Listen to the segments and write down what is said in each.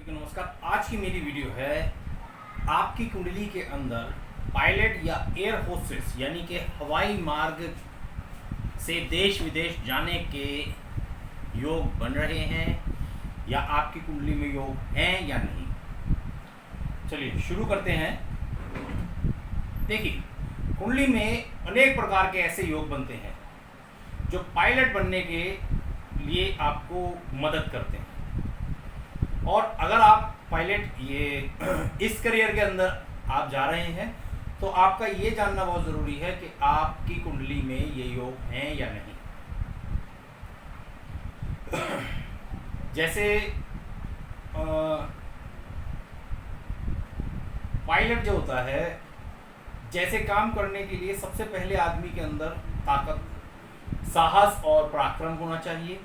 सभी को नमस्कार। आज की मेरी वीडियो है आपकी कुंडली के अंदर पायलट या एयर होस्टेस यानी कि हवाई मार्ग से देश विदेश जाने के योग बन रहे हैं या आपकी कुंडली में योग हैं या नहीं। चलिए शुरू करते हैं। देखिए, कुंडली में अनेक प्रकार के ऐसे योग बनते हैं जो पायलट बनने के लिए आपको मदद करते हैं। और अगर आप पायलट इस करियर के अंदर आप जा रहे हैं तो आपका ये जानना बहुत ज़रूरी है कि आपकी कुंडली में ये योग हैं या नहीं। जैसे पायलट जो होता है, जैसे काम करने के लिए सबसे पहले आदमी के अंदर ताकत, साहस और पराक्रम होना चाहिए।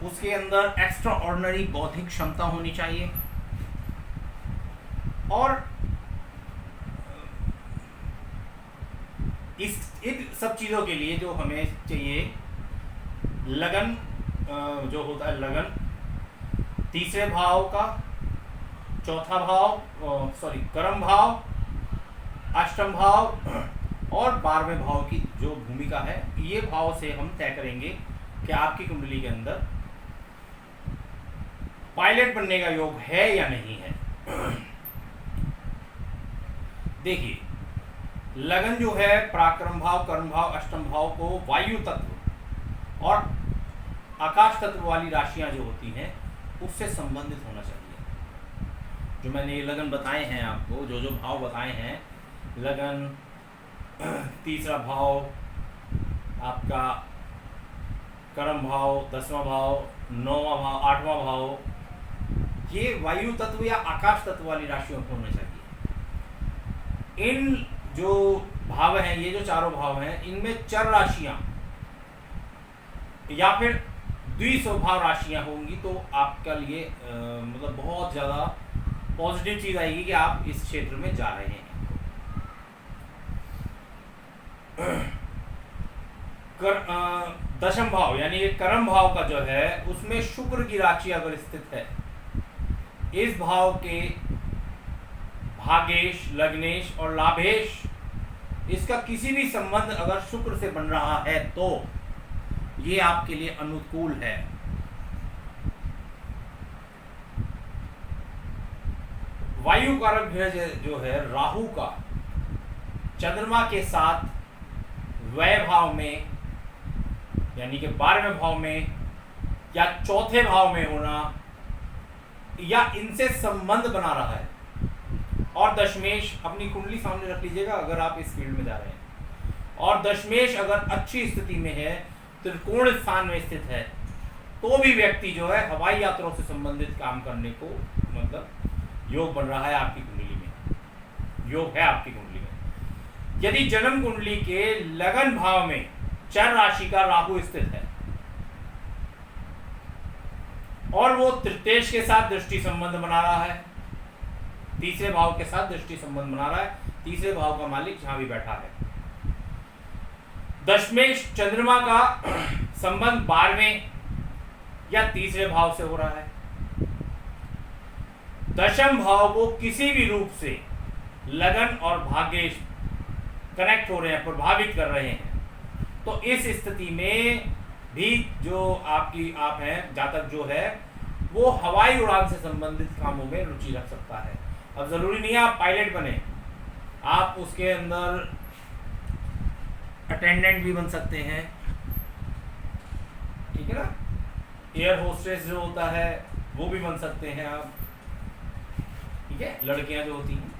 उसके अंदर एक्स्ट्रा ऑर्डिनरी बौद्धिक क्षमता होनी चाहिए और इन सब चीज़ों के लिए जो हमें चाहिए, लगन जो होता है, लगन, तीसरे भाव का, चौथा भाव कर्म भाव, अष्टम भाव और 12वें भाव की जो भूमिका है, ये भाव से हम तय करेंगे कि आपकी कुंडली के अंदर पायलट बनने का योग है या नहीं है। देखिए, लगन जो है पराक्रम भाव, कर्म भाव, अष्टम भाव को वायु तत्व और आकाश तत्व वाली राशियां जो होती हैं उससे संबंधित होना चाहिए। जो मैंने ये लगन बताए हैं आपको, जो जो भाव बताए हैं, लगन, तीसरा भाव आपका, कर्म भाव, 10वां भाव, 9वां भाव, 8वां भाव, ये वायु तत्व या आकाश तत्व वाली राशियों को होना चाहिए। इन जो भाव हैं, ये जो चारों भाव हैं, इनमें चर राशियां या फिर द्विस्वभाव राशियां होंगी तो आपके लिए मतलब बहुत ज़्यादा पॉजिटिव चीज़ आएगी कि आप इस क्षेत्र में जा रहे हैं। दशम भाव यानी कर्म भाव का जो है, उसमें शुक्र की राशि अगर स्थित है, इस भाव के भागेश, लग्नेश और लाभेश, इसका किसी भी संबंध अगर शुक्र से बन रहा है तो ये आपके लिए अनुकूल है। वायु कारक जो है राहु का चंद्रमा के साथ व्यय भाव में यानी कि 12वें भाव में या चौथे भाव में होना या इनसे संबंध बना रहा है। और दशमेश, अपनी कुंडली सामने रख लीजिएगा अगर आप इस फील्ड में जा रहे हैं, और दशमेश अगर अच्छी स्थिति में है, त्रिकोण स्थान में स्थित है, तो भी व्यक्ति जो है हवाई यात्राओं से संबंधित काम करने को मतलब योग बन रहा है आपकी कुंडली में, योग है आपकी कुंडली में। यदि जन्म कुंडली के लगन भाव में चर राशि का राहु स्थित है और वो तृतीयेश के साथ दृष्टि संबंध बना रहा है, तीसरे भाव के साथ दृष्टि संबंध बना रहा है, तीसरे भाव का मालिक जहां भी बैठा है। दशमेश चंद्रमा का संबंध 12वें या तीसरे भाव से हो रहा है। दशम भाव को किसी भी रूप से लगन और भाग्येश कनेक्ट हो रहे हैं, प्रभावित कर रहे हैं, तो इस स्थिति में भी जो आप हैं, जातक जो है वो हवाई उड़ान से संबंधित कामों में रुचि रख सकता है। अब जरूरी नहीं है आप पायलट बने, आप उसके अंदर अटेंडेंट भी बन सकते हैं, ठीक है ना। एयर होस्टेस जो होता है वो भी बन सकते हैं आप, ठीक है, लड़कियां जो होती हैं।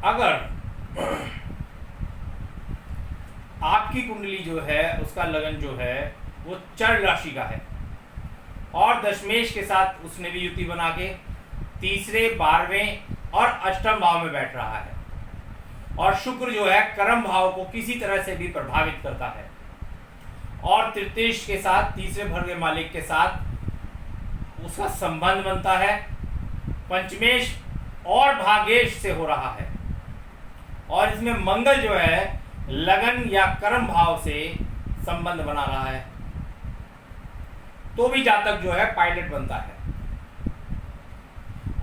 अगर आपकी कुंडली जो है, उसका लगन जो है वो चर राशि का है और दशमेश के साथ उसने भी युति बना के तीसरे, 12वें और अष्टम भाव में बैठ रहा है, और शुक्र जो है कर्म भाव को किसी तरह से भी प्रभावित करता है, और तृतीयेश के साथ, तीसरे भर के मालिक के साथ उसका संबंध बनता है, पंचमेश और भागेश से हो रहा है, और इसमें मंगल जो है लगन या कर्म भाव से संबंध बना रहा है, तो भी जातक जो है पायलट बनता है।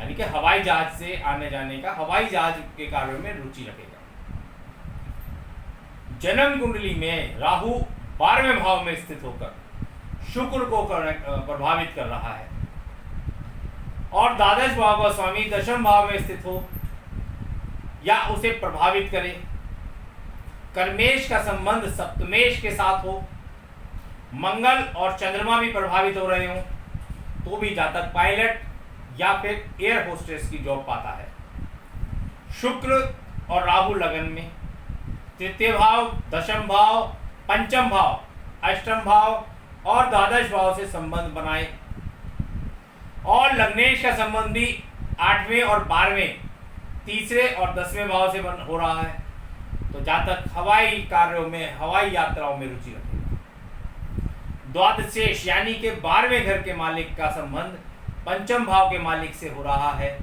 यानी कि हवाई जहाज से आने जाने का, हवाई जहाज के कार्यों में रुचि रखेगा। जन्म कुंडली में राहु 12वें भाव में स्थित होकर शुक्र को प्रभावित कर रहा है और द्वादश भाव का स्वामी दशम भाव में स्थित हो या उसे प्रभावित करे, कर्मेश का संबंध सप्तमेश के साथ हो, मंगल और चंद्रमा भी प्रभावित हो रहे हो, तो भी जातक पायलट या फिर एयर होस्टेस की जॉब पाता है। शुक्र और राहु लगन में तृतीय भाव, दशम भाव, पंचम भाव, अष्टम भाव और द्वादश भाव से संबंध बनाए और लग्नेश का संबंध भी 8वें और 12वें, तीसरे और 10वें भाव से हो रहा है, तो जातक हवाई कार्यों में, हवाई यात्राओं में रुचि रखेगा। द्वादशेष यानी कि 12वें घर के मालिक का संबंध पंचम भाव के मालिक से हो रहा है।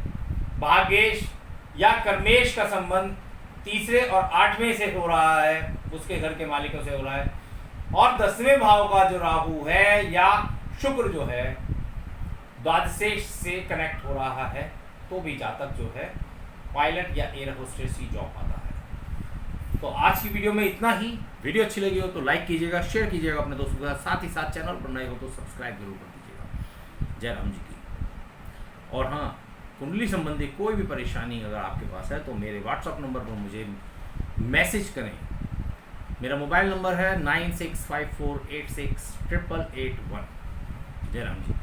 भाग्येश या कर्मेश का संबंध तीसरे और 8वें से हो रहा है, उसके घर के मालिकों से हो रहा है। और 10वें भाव का जो राहु है या शुक्र जो है द्वादशेष से कनेक्ट हो रहा है, तो भी जातक जो है पायलट या एयर होस्टेस की जॉब आता है। तो आज की वीडियो में इतना ही। वीडियो अच्छी लगी हो तो लाइक कीजिएगा, शेयर कीजिएगा अपने दोस्तों के साथ ही साथ चैनल पर नए हो तो सब्सक्राइब जरूर कर दीजिएगा। जय राम जी की। और हाँ, कुंडली संबंधी कोई भी परेशानी अगर आपके पास है तो मेरे व्हाट्सएप नंबर पर मुझे मैसेज करें। मेरा मोबाइल नंबर है 9654868881। जय राम जी।